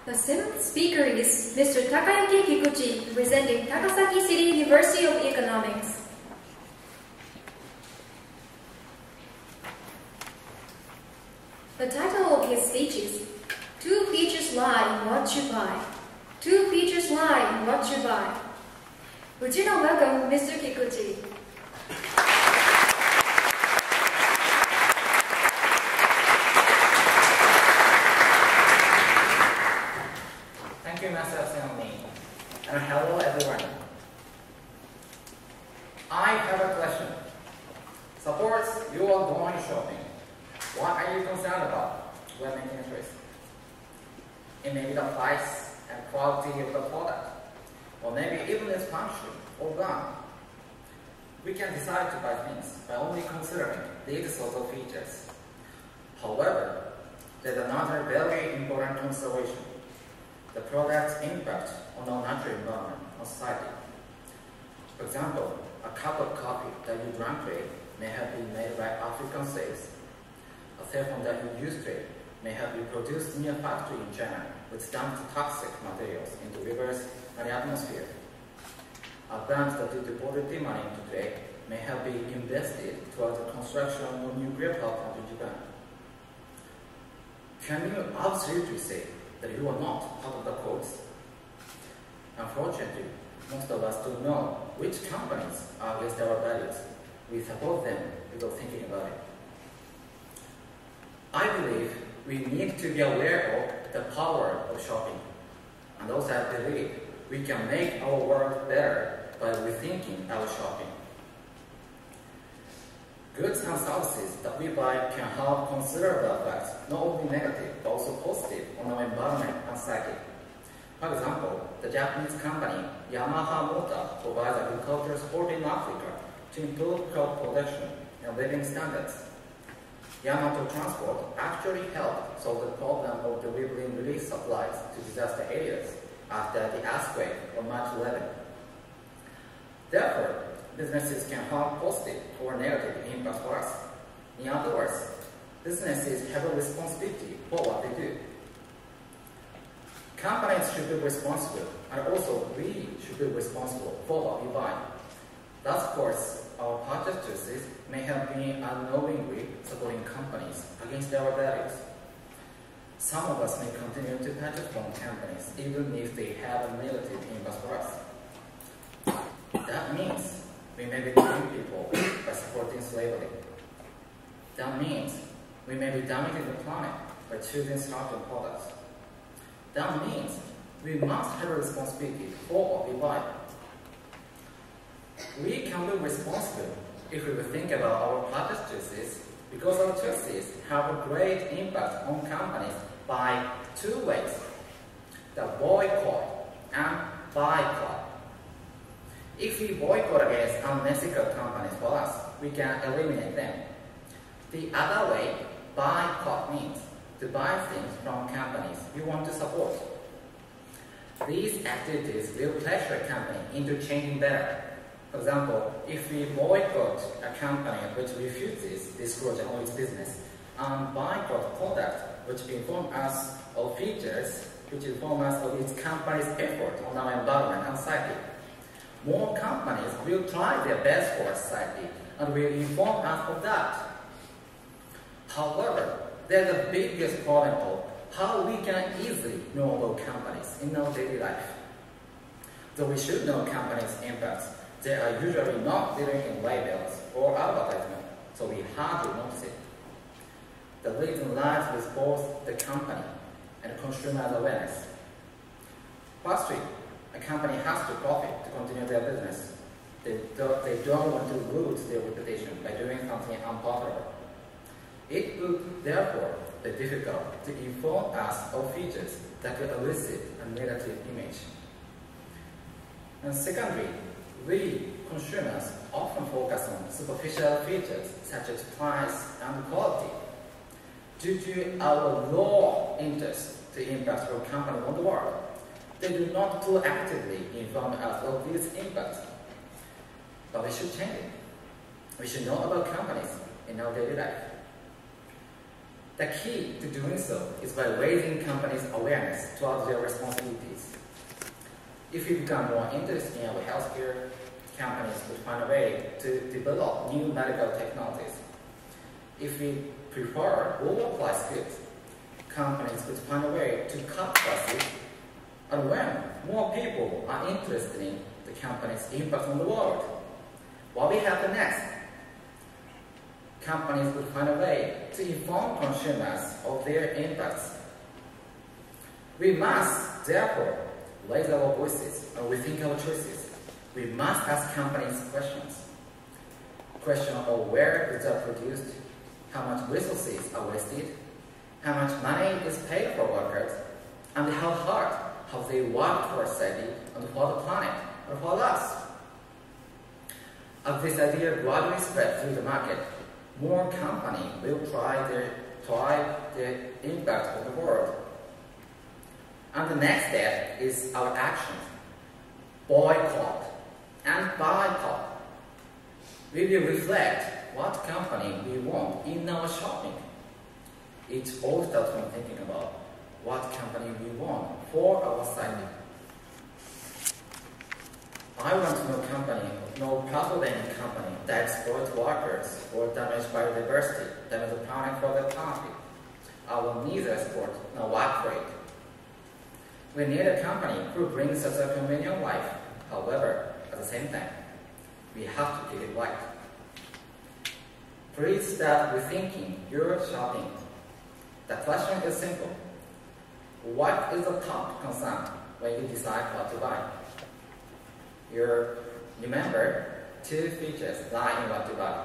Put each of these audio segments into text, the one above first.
The seventh speaker is Mr. Takayuki Kikuchi, presenting Takasaki City University of Economics. The title of his speech is, Two Features Lie in What You Buy. Two Features Lie in What You Buy. Would you now welcome Mr. Kikuchi? Thank you, Master Assembly, and hello everyone. I have a question. Suppose you are going shopping. What are you concerned about when making a choice? It may be the price and quality of the product, or maybe even its function or brand. We can decide to buy things by only considering these sorts of features. However, there's another very important consideration: the product's impact on our natural environment or society. For example, a cup of coffee that you drank today may have been made by African slaves. A cell phone that you use today may have been produced near a factory in China, which dumped toxic materials into rivers and the atmosphere. A brand that you deposited money into today may have been invested towards the construction of a nuclear power plant in Japan. Can you absolutely say that you are not part of the cause? Unfortunately, most of us don't know which companies are against our values. We support them without thinking about it. I believe we need to be aware of the power of shopping. And also I believe we can make our world better by rethinking our shopping. Goods and services that we buy can have considerable effects, not only negative, but also positive on our environment and psyche. For example, the Japanese company Yamaha Motor provides agricultural support in Africa to improve crop production and living standards. Yamato Transport actually helped solve the problem of delivering relief supplies to disaster areas after the earthquake on March 11. Therefore, businesses can have positive or negative impacts for us. In other words, businesses have a responsibility for what they do. Companies should be responsible, and also we should be responsible for what we buy. Thus, of course, our purchase choices may have been unknowingly supporting companies against our values. Some of us may continue to purchase from companies even if they have a negative impact for us. That means we may be killing people by supporting slavery. That means we may be damaging the planet by choosing certain products. That means we must have a responsibility for what we buy. We can be responsible if we think about our purchase choices, because our choices have a great impact on companies by two ways: the boycott and boycott. If we boycott against unethical companies for us, we can eliminate them. The other way, boycott means to buy things from companies we want to support. These activities will pressure a company into changing better. For example, if we boycott a company which refuses disclosure on its business and boycott products which inform us of features which inform us of its company's effort on our environment and society, more companies will try their best for society and will inform us of that. However, there's the biggest problem of how we can easily know about companies in our daily life. Though we should know companies' impacts, they are usually not written in labels or advertisements, so we hardly notice it. The reason lies with both the company and consumer awareness. Firstly, a company has to profit to continue their business. They don't want to lose their reputation by doing something unprofitable. It would therefore be difficult to inform us of features that could elicit a negative image. And secondly, we consumers often focus on superficial features such as price and quality. Due to our low interest to impact our company on the world, they do not proactively inform us of these impacts. But we should change it. We should know about companies in our daily life. The key to doing so is by raising companies' awareness towards their responsibilities. If we become more interested in our healthcare, companies would find a way to develop new medical technologies. If we prefer lower price goods, companies would find a way to cut prices. And when more people are interested in the company's impact on the world, what will happen next? Companies would find a way to inform consumers of their impacts. We must, therefore, raise our voices and rethink our choices. We must ask companies questions. Question of where goods are produced, how much resources are wasted, how much money is paid for workers, and how hard have they worked for society and for the planet and for us. As this idea gradually spreads through the market, more companies will try their impact on the world. And the next step is our actions. Boycott and boycott. We will reflect what company we want in our shopping. It all starts from thinking about what company we want for our society. I want to know company, no profit-making company that exploits workers or damage biodiversity, damage the planet for the planet. Our needs export, no work rate. We need a company who brings us a convenient life. However, at the same time, we have to get it right. Please start rethinking your shopping. The question is simple. What is the top concern when you decide what to buy? Remember, two features lie in what to buy.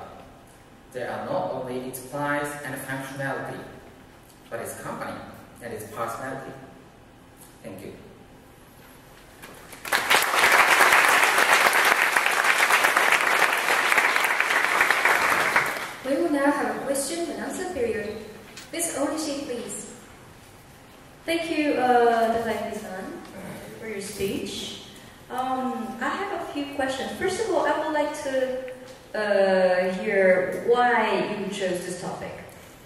They are not only its price and functionality, but its company and its personality. Thank you. We will now have a question and answer period. Ms. Onishi, please. Thank you, Takayuki-san, for your speech. I have a few questions. First of all, I would like to hear why you chose this topic.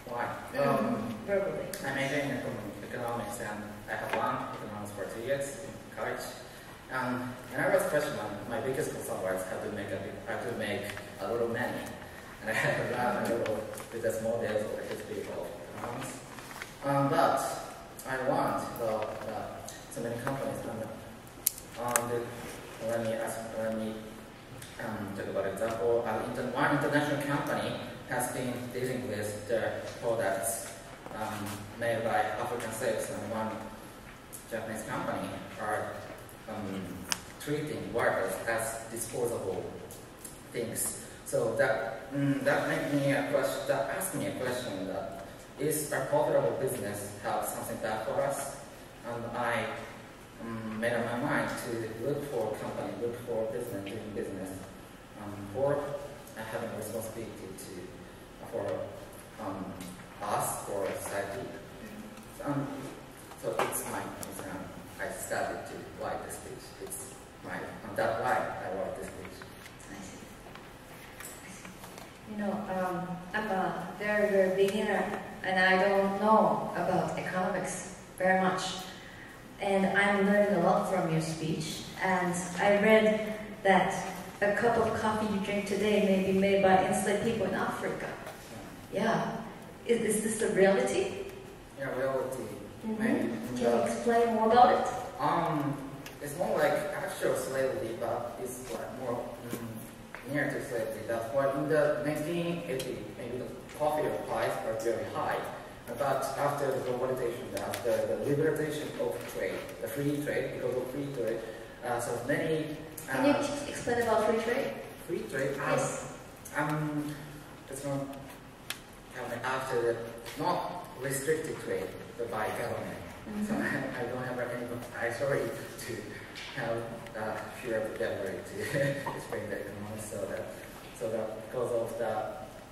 Why? Verbally. I'm majoring in economics, and I have learned economics for 2 years in college. When I was freshman, my biggest concern was how to make a little money. And I had to learn a little business models or history of economics. But I learned about so many companies. Let me talk about example. One international company has been dealing with the products made by African slaves, and one Japanese company are treating workers as disposable things. So that asked me a question: that is a profitable business have something bad for us? And I made up my mind to look for a company, look for business, doing business, for having a responsibility for us, for society. So it's my concern. I started to write this speech. That's why I wrote this speech. I see. You know, I'm a very, very beginner, and I don't know about economics very much. And I'm learning a lot from your speech. And I read that a cup of coffee you drink today may be made by enslaved people in Africa. Yeah. Is this the reality? Yeah, reality. Mm-hmm. Can you explain more about it? It's more like actual slavery, but it's like more near to slavery. That's why in the 1980s, maybe the coffee price was very high. But after the globalization, after the liberalization of trade, the free trade, because of free trade, so many... Can you explain about free trade? Free trade? Yes. It's not after the not restricted trade by government. Mm-hmm. So I don't have any... I'm sorry to have fear of the devil to explain the economics. So that because of the...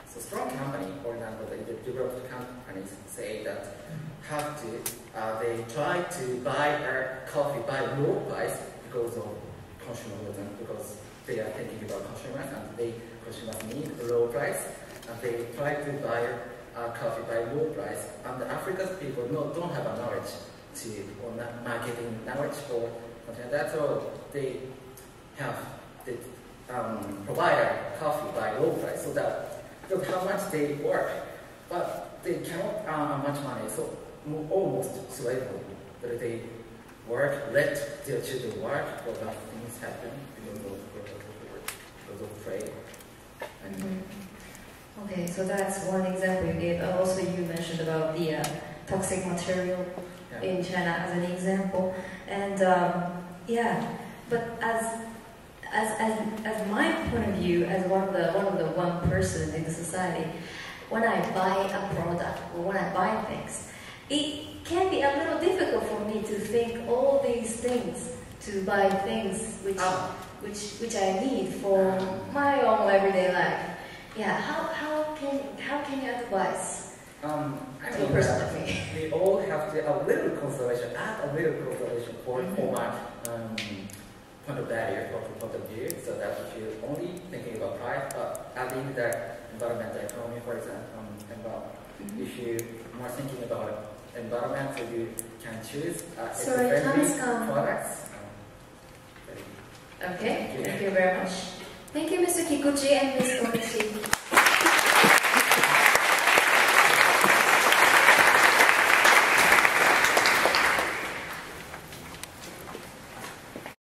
So strong company, for example, the developed companies say that they try to buy coffee by low price because of consumerism, because they are thinking about consumers and consumers need a low price, and they try to buy coffee by low price, and Africa's people don't have a knowledge or marketing knowledge or something like that, so they have the provider coffee by low price, so that look how much they work, but they cannot earn much money, so almost slavery. But they work, let their children work, but that things happen because of trade. Okay, so that's one example you gave. Also, you mentioned about the toxic material in China as an example, and but as my point of view, as one person in the society, when I buy a product or when I buy things, it can be a little difficult for me to think all these things to buy things which I need for my own everyday life. Yeah, how can you advise to a person like me? We all have to add a little consideration for my point of view, so that if you're only thinking about price, but adding the environmental economy, for example, if you're more thinking about environment, so you can choose eco-friendly products. Okay, thank you very much. Thank you, Mr. Kikuchi and Ms. Onishi.